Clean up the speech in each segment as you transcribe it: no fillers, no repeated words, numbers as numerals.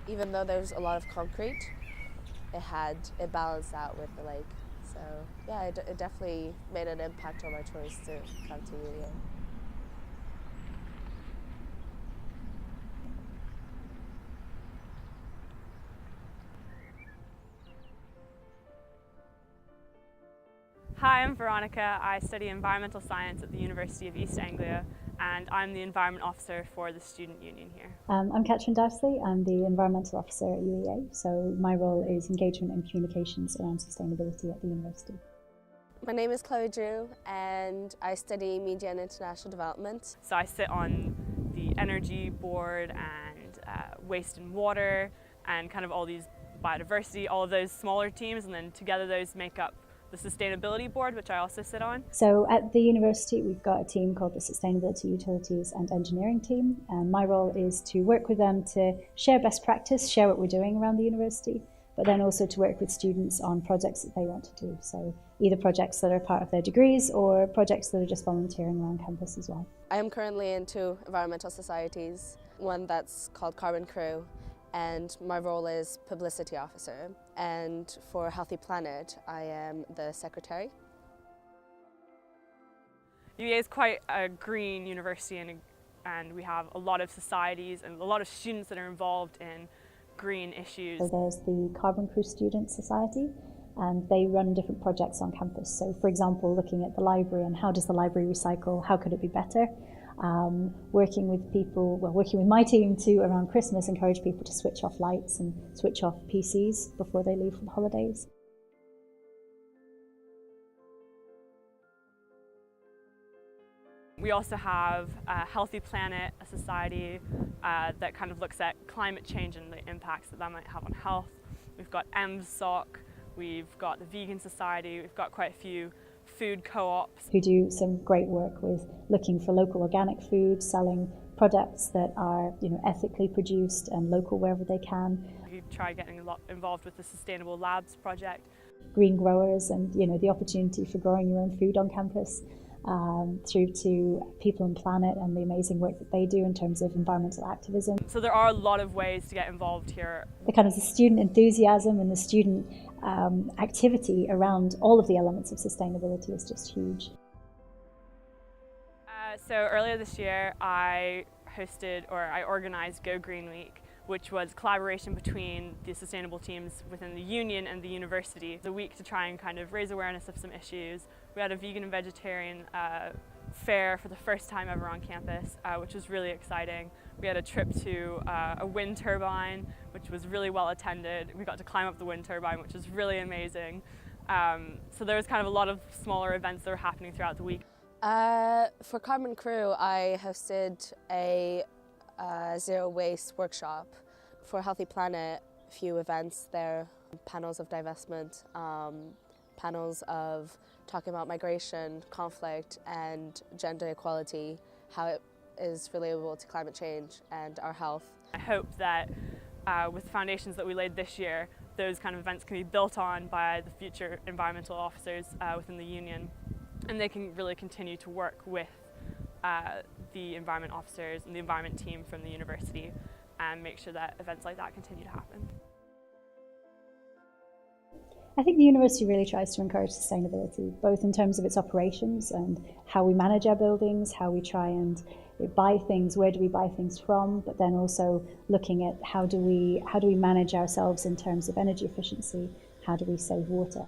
Even though there's a lot of concrete, it balanced out with the lake. So yeah, it definitely made an impact on my choice to come to UEA. Hi, I'm Veronica. I study environmental science at the University of East Anglia, and I'm the Environment Officer for the Student Union here. I'm Catherine Dowsley. I'm the Environmental Officer at UEA, so my role is engagement and communications around sustainability at the university. My name is Chloe Drew and I study Media and International Development. So I sit on the Energy Board and Waste and Water and kind of all these biodiversity, all of those smaller teams, and then together those make up the Sustainability Board, which I also sit on. So at the university we've got a team called the Sustainability, Utilities and Engineering team, and my role is to work with them to share best practice, share what we're doing around the university, but then also to work with students on projects that they want to do. So either projects that are part of their degrees or projects that are just volunteering around campus as well. I am currently in 2 environmental societies, one that's called Carbon Crew, and my role is Publicity Officer. And for Healthy Planet, I am the Secretary. UEA is quite a green university, and we have a lot of societies and a lot of students that are involved in green issues. So there's the Carbon Crew Student Society, and they run different projects on campus. So for example, looking at the library and how does the library recycle, how could it be better? Working with my team to, around Christmas, encourage people to switch off lights and switch off PCs before they leave for the holidays. We also have Healthy Planet, a society that kind of looks at climate change and the impacts that might have on health. We've got MSOC, we've got the Vegan Society, we've got quite a few food co-ops. Who do some great work with looking for local organic food, selling products that are ethically produced and local wherever they can. We try getting a lot involved with the Sustainable Labs project. Green growers and the opportunity for growing your own food on campus, through to People and Planet and the amazing work that they do in terms of environmental activism. So there are a lot of ways to get involved here. The student enthusiasm and the student activity around all of the elements of sustainability is just huge. So earlier this year I organised Go Green Week, which was collaboration between the sustainable teams within the union and the university. It's a week to try and kind of raise awareness of some issues. We had a vegan and vegetarian fair for the first time ever on campus, which was really exciting. We had a trip to a wind turbine, which was really well attended. We got to climb up the wind turbine, which was really amazing. So there was kind of a lot of smaller events that were happening throughout the week. For Carbon Crew, I hosted a zero waste workshop. For Healthy Planet, a few events there, panels of divestment, panels of talking about migration, conflict and gender equality, how it is relatable to climate change and our health. I hope that with the foundations that we laid this year, those kind of events can be built on by the future environmental officers within the union, and they can really continue to work with the environment officers and the environment team from the university and make sure that events like that continue to happen. I think the university really tries to encourage sustainability, both in terms of its operations and how we manage our buildings, how we try and buy things, where do we buy things from, but then also looking at how do we manage ourselves in terms of energy efficiency, how do we save water.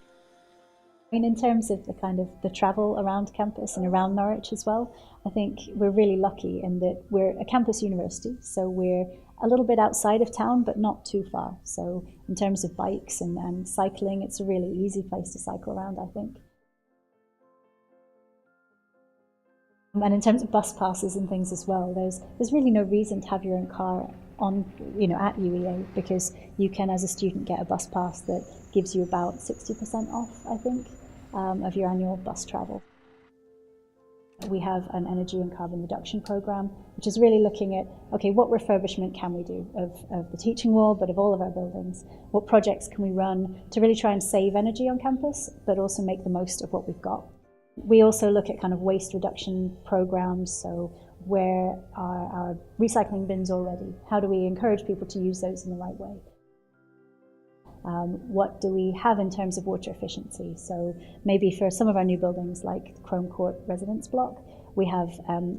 In terms of the travel around campus and around Norwich as well, I think we're really lucky in that we're a campus university, so we're a little bit outside of town, but not too far. So in terms of bikes and cycling, it's a really easy place to cycle around, I think. And in terms of bus passes and things as well, there's really no reason to have your own car on, at UEA, because you can, as a student, get a bus pass that gives you about 60% off, I think, of your annual bus travel. We have an energy and carbon reduction program, which is really looking at, okay, what refurbishment can we do of the teaching wall, but of all of our buildings? What projects can we run to really try and save energy on campus, but also make the most of what we've got? We also look at kind of waste reduction programs, so where are our recycling bins already? How do we encourage people to use those in the right way? What do we have in terms of water efficiency? So maybe for some of our new buildings, like the Chrome Court residence block, we have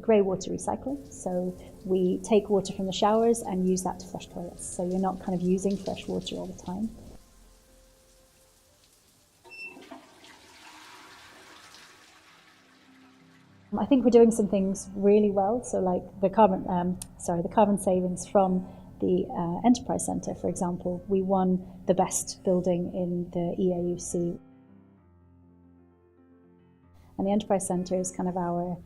grey water recycling. So we take water from the showers and use that to flush toilets. So you're not kind of using fresh water all the time. I think we're doing some things really well. So like the carbon savings from the Enterprise Centre, for example, we won the best building in the EAUC. And the Enterprise Centre is kind of our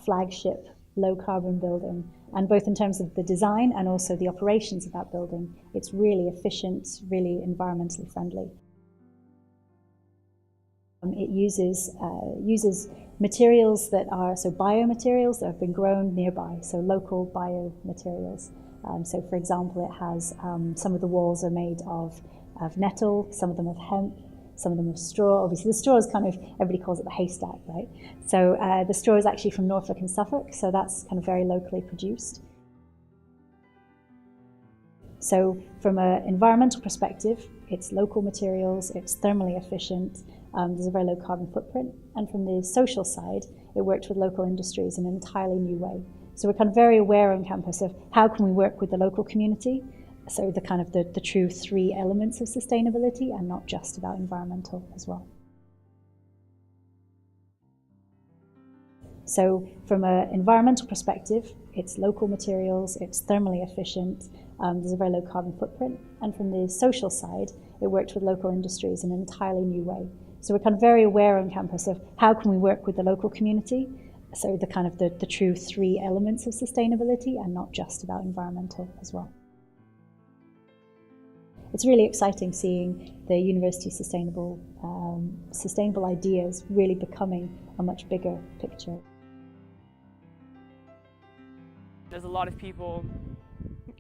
flagship low carbon building. And both in terms of the design and also the operations of that building, it's really efficient, really environmentally friendly. It uses materials that are, so biomaterials that have been grown nearby, so local biomaterials. So for example, it has, some of the walls are made of nettle, some of them of hemp, some of them of straw. Obviously the straw is kind of, everybody calls it the haystack, right? So the straw is actually from Norfolk and Suffolk, so that's kind of very locally produced. So from an environmental perspective, it's local materials, it's thermally efficient, there's a very low carbon footprint. And from the social side, it worked with local industries in an entirely new way. So we're kind of very aware on campus of how can we work with the local community. So the kind of the true three elements of sustainability and not just about environmental as well. So from an environmental perspective, it's local materials, it's thermally efficient, there's a very low carbon footprint. And from the social side, it worked with local industries in an entirely new way. So we're kind of very aware on campus of how can we work with the local community. So the kind of the true three elements of sustainability and not just about environmental as well. It's really exciting seeing the university sustainable ideas really becoming a much bigger picture. There's a lot of people,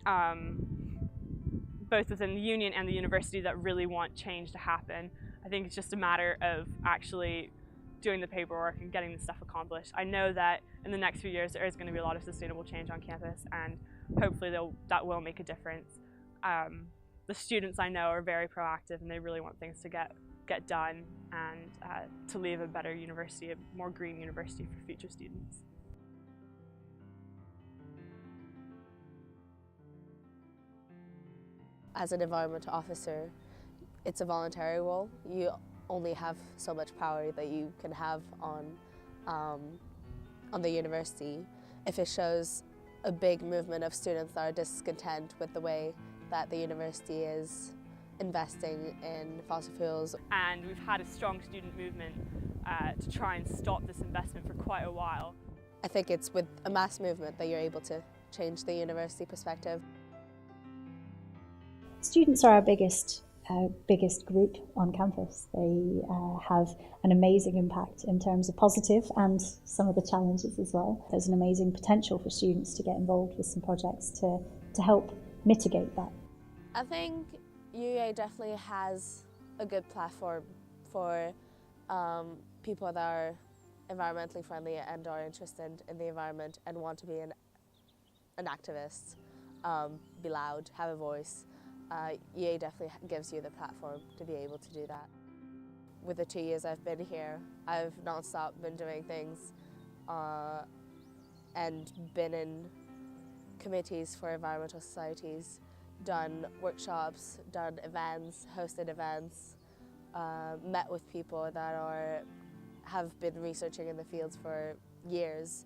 both within the union and the university, that really want change to happen. I think it's just a matter of actually doing the paperwork and getting the stuff accomplished. I know that in the next few years there is going to be a lot of sustainable change on campus, and hopefully that will make a difference. The students I know are very proactive and they really want things to get done and to leave a better university, a more green university for future students. As an environmental officer, it's a voluntary role. You only have so much power that you can have on the university. If it shows a big movement of students that are discontent with the way that the university is investing in fossil fuels. And we've had a strong student movement to try and stop this investment for quite a while. I think it's with a mass movement that you're able to change the university perspective. Students are our biggest group on campus. They have an amazing impact in terms of positive and some of the challenges as well. There's an amazing potential for students to get involved with some projects to help mitigate that. I think UEA definitely has a good platform for people that are environmentally friendly and are interested in the environment and want to be an activist, be loud, have a voice. UEA definitely gives you the platform to be able to do that. With the 2 years I've been here, I've non-stop been doing things and been in committees for environmental societies, done workshops, done events, hosted events, met with people that have been researching in the fields for years.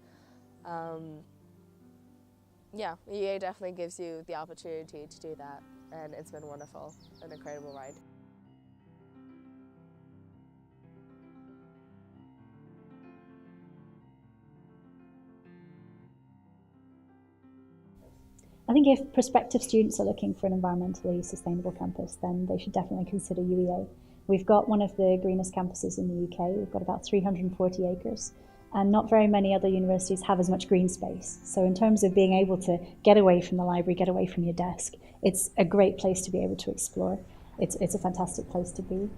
Yeah, UEA definitely gives you the opportunity to do that, and it's been wonderful, an incredible ride. I think if prospective students are looking for an environmentally sustainable campus, then they should definitely consider UEA. We've got one of the greenest campuses in the UK. We've got about 340 acres, and not very many other universities have as much green space. So in terms of being able to get away from the library, get away from your desk, it's a great place to be able to explore. It's a fantastic place to be.